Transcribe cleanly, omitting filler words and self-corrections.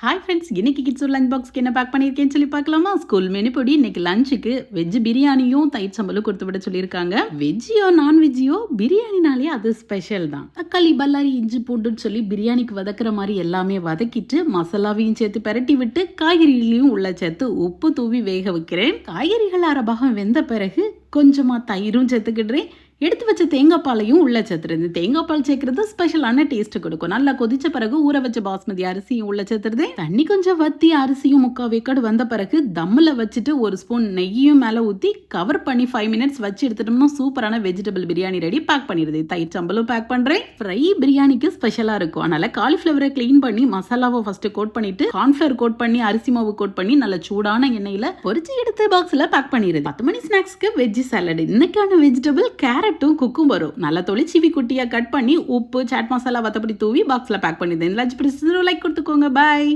Hi friends, இன்னைக்கு kids lunch பாக்ஸ்க்கு என்ன back பண்ணியிருக்கேன்னு சொல்லி பார்க்கலாமா? ஸ்கூல் மெனு படி இன்னைக்கு லஞ்சுக்கு வெஜ் பிரியாணியும் தயிர் சம்பலும் கொடுத்து விட சொல்லியிருக்காங்க. வெஜ்ஜியோ நான்வெஜ்ஜியோ பிரியாணினாலே அது ஸ்பெஷல் தான். தக்காளி பல்லாரி இஞ்சி பூண்டுன்னு சொல்லி பிரியாணிக்கு வதக்குற மாதிரி எல்லாமே வதக்கிட்டு மசாலாவையும் சேர்த்து பெரட்டி விட்டு காய்கறிகளையும் உள்ள சேர்த்து உப்பு தூவி வேக வைக்கிறேன். காய்கறிகள் அரை பாகம் வெந்த பிறகு கொஞ்சமா தயிரும் சேர்த்துக்கிடுறேன். எடுத்து வச்ச தேங்காய் பாலையும் உள்ள சேர்த்துருது. தேங்காய் பால் சேர்க்கறது ஸ்பெஷலான டேஸ்ட் கொடுக்கும். நல்லா கொதிச்ச பிறகு ஊற வச்ச பாஸ்மதி அரிசியும் உள்ள சேர்த்துருது. தண்ணி கொஞ்சம் வத்தி அரிசியும் 3/4 வேக்காடு வந்த பிறகு தம்மில் வச்சுட்டு ஒரு ஸ்பூன் நெய்யும் மேலே ஊற்றி கவர் பண்ணி 5 மினிட்ஸ் வச்சு எடுத்துட்டோம்னா சூப்பரான வெஜிடபிள் பிரியாணி ரெடி. பேக் பண்ணிடுது. தயிர் சம்பலும் பேக் பண்ணுறேன். ஃப்ரை பிரியாணிக்கு ஸ்பெஷலாக இருக்கும். அதனால காலிஃப்ளவரை க்ளீன் பண்ணி மசாலாவை ஃபர்ஸ்ட் கோட் பண்ணிட்டு கார்ன்ஃப்ளவர் கோட் பண்ணி அரிசி மாவு கோட் பண்ணி நல்ல சூடான எண்ணெயில் பொரிச்சு எடுத்து பாக்ஸில் பேக் பண்ணிடுது. 10 மணி ஸ்நாக்ஸ்க்கு வெஜ் சாலட். இன்னைக்கான வெஜிடபிள் கேரட்டும் குக்கும்பரும் நல்லா தொளிச்சிவி குட்டியா கட் பண்ணி உப்பு சாட் மசாலா வத்தப்படி தூவி பாக்ஸ்ல பேக் பண்ணிடுறேன். லஞ்ச் பிடிச்சது லைக் கொடுத்துக்கோங்க. பாய்.